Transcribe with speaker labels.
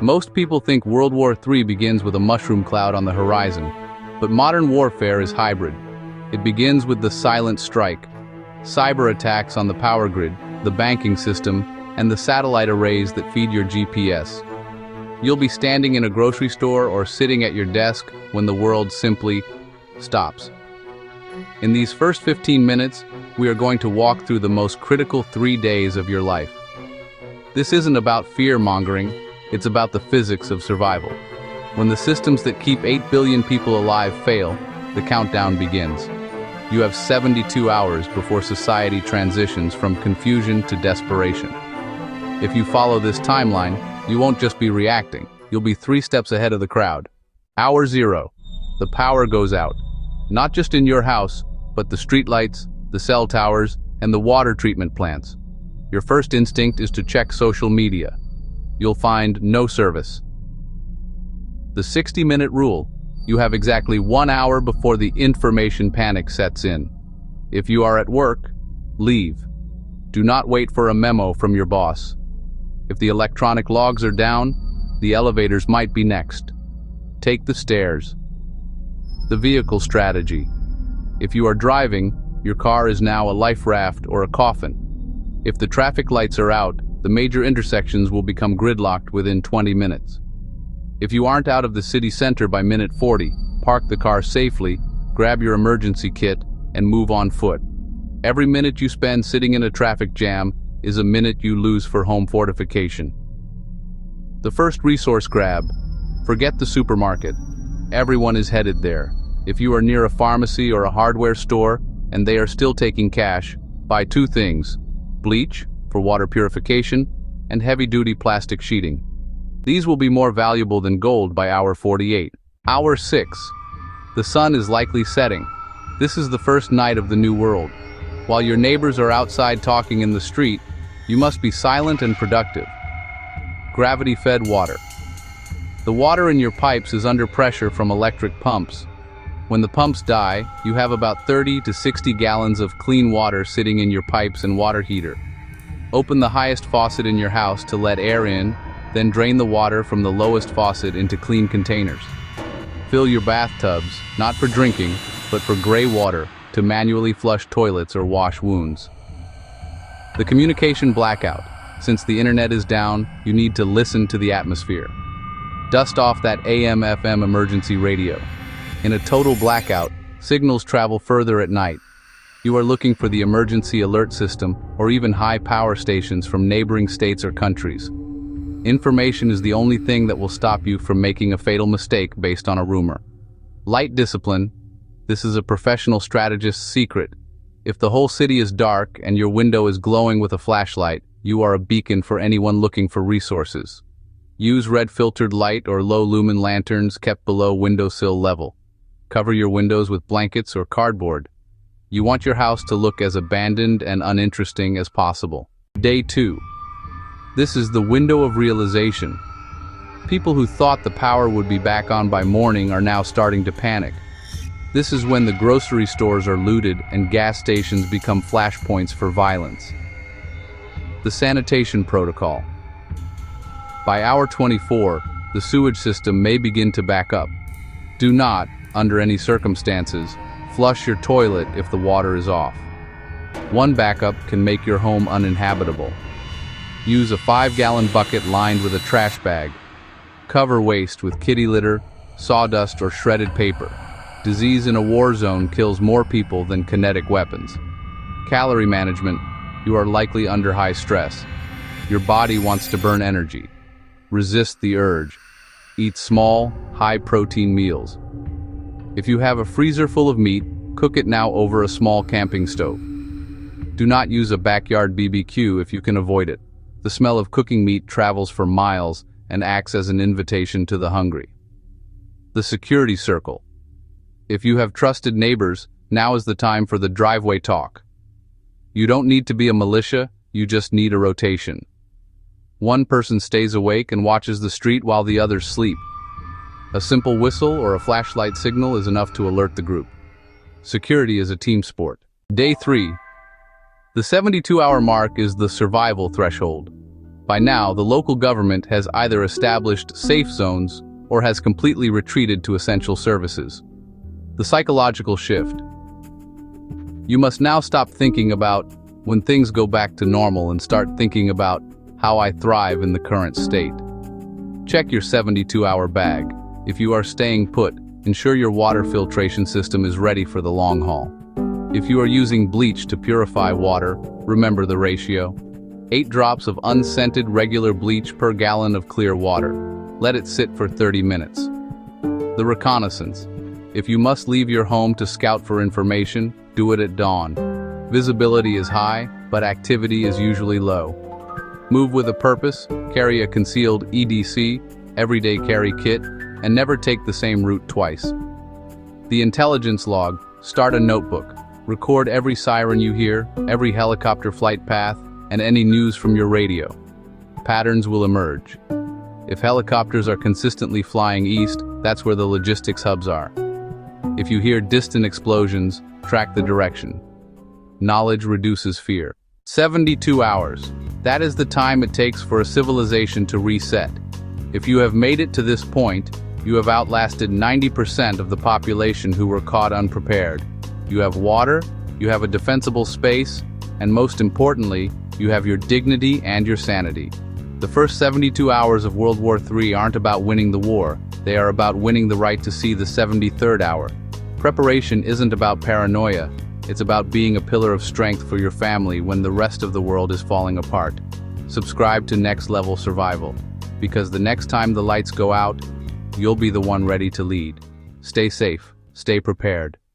Speaker 1: Most people think World War III begins with a mushroom cloud on the horizon, but modern warfare is hybrid. It begins with the silent strike, cyber attacks on the power grid, the banking system, and the satellite arrays that feed your GPS. You'll be standing in a grocery store or sitting at your desk when the world simply stops. In these first 15 minutes, we are going to walk through the most critical 3 days of your life. This isn't about fear-mongering, it's about the physics of survival. When the systems that keep 8 billion people alive fail, the countdown begins. You have 72 hours before society transitions from confusion to desperation. If you follow this timeline, you won't just be reacting, you'll be 3 steps ahead of the crowd. Hour 0. The power goes out. Not just in your house, but the streetlights, the cell towers, and the water treatment plants. Your first instinct is to check social media. You'll find no service. The 60-minute rule. You have exactly 1 hour before the information panic sets in. If you are at work, leave. Do not wait for a memo from your boss. If the electronic logs are down, the elevators might be next. Take the stairs. The vehicle strategy. If you are driving, your car is now a life raft or a coffin. If the traffic lights are out, the major intersections will become gridlocked within 20 minutes. If you aren't out of the city center by minute 40, park the car safely, grab your emergency kit, and move on foot. Every minute you spend sitting in a traffic jam is a minute you lose for home fortification. The first resource grab. Forget the supermarket. Everyone is headed there. If you are near a pharmacy or a hardware store, and they are still taking cash, buy 2 things: bleach, for water purification, and heavy-duty plastic sheeting. These will be more valuable than gold by hour 48. Hour 6. The sun is likely setting. This is the first night of the new world. While your neighbors are outside talking in the street, you must be silent and productive. Gravity-fed water. The water in your pipes is under pressure from electric pumps. When the pumps die, you have about 30 to 60 gallons of clean water sitting in your pipes and water heater. Open the highest faucet in your house to let air in, then drain the water from the lowest faucet into clean containers. Fill your bathtubs, not for drinking, but for gray water, to manually flush toilets or wash wounds. The communication blackout. Since the internet is down, you need to listen to the atmosphere. Dust off that AM/FM emergency radio. In a total blackout, signals travel further at night. You are looking for the emergency alert system or even high power stations from neighboring states or countries. Information is the only thing that will stop you from making a fatal mistake based on a rumor. Light discipline. This is a professional strategist's secret. If the whole city is dark and your window is glowing with a flashlight, you are a beacon for anyone looking for resources. Use red filtered light or low lumen lanterns kept below windowsill level. Cover your windows with blankets or cardboard. You want your house to look as abandoned and uninteresting as possible. Day 2. This is the window of realization. People who thought the power would be back on by morning are now starting to panic. This is when the grocery stores are looted and gas stations become flashpoints for violence. The sanitation protocol. By hour 24, the sewage system may begin to back up. Do not, under any circumstances, flush your toilet if the water is off. One backup can make your home uninhabitable. Use a 5-gallon bucket lined with a trash bag. Cover waste with kitty litter, sawdust, or shredded paper. Disease in a war zone kills more people than kinetic weapons. Calorie management. You are likely under high stress. Your body wants to burn energy. Resist the urge. Eat small, high-protein meals. If you have a freezer full of meat, cook it now over a small camping stove. Do not use a backyard BBQ if you can avoid it. The smell of cooking meat travels for miles and acts as an invitation to the hungry. The security circle. If you have trusted neighbors, now is the time for the driveway talk. You don't need to be a militia, you just need a rotation. One person stays awake and watches the street while the others sleep. A simple whistle or a flashlight signal is enough to alert the group. Security is a team sport. Day 3. The 72-hour mark is the survival threshold. By now, the local government has either established safe zones or has completely retreated to essential services. The psychological shift. You must now stop thinking about when things go back to normal and start thinking about how I thrive in the current state. Check your 72-hour bag. If you are staying put, ensure your water filtration system is ready for the long haul. If you are using bleach to purify water, remember the ratio. 8 drops of unscented regular bleach per gallon of clear water. Let it sit for 30 minutes. The reconnaissance. If you must leave your home to scout for information, do it at dawn. Visibility is high, but activity is usually low. Move with a purpose, carry a concealed EDC, everyday carry kit, and never take the same route twice. The intelligence log. Start a notebook. Record every siren you hear, every helicopter flight path, and any news from your radio. Patterns will emerge. If helicopters are consistently flying east, that's where the logistics hubs are. If you hear distant explosions, track the direction. Knowledge reduces fear. 72 hours. That is the time it takes for a civilization to reset. If you have made it to this point, you have outlasted 90% of the population who were caught unprepared. You have water, you have a defensible space, and most importantly, you have your dignity and your sanity. The first 72 hours of World War III aren't about winning the war, they are about winning the right to see the 73rd hour. Preparation isn't about paranoia, it's about being a pillar of strength for your family when the rest of the world is falling apart. Subscribe to Next Level Survival, because the next time the lights go out, you'll be the one ready to lead. Stay safe, stay prepared.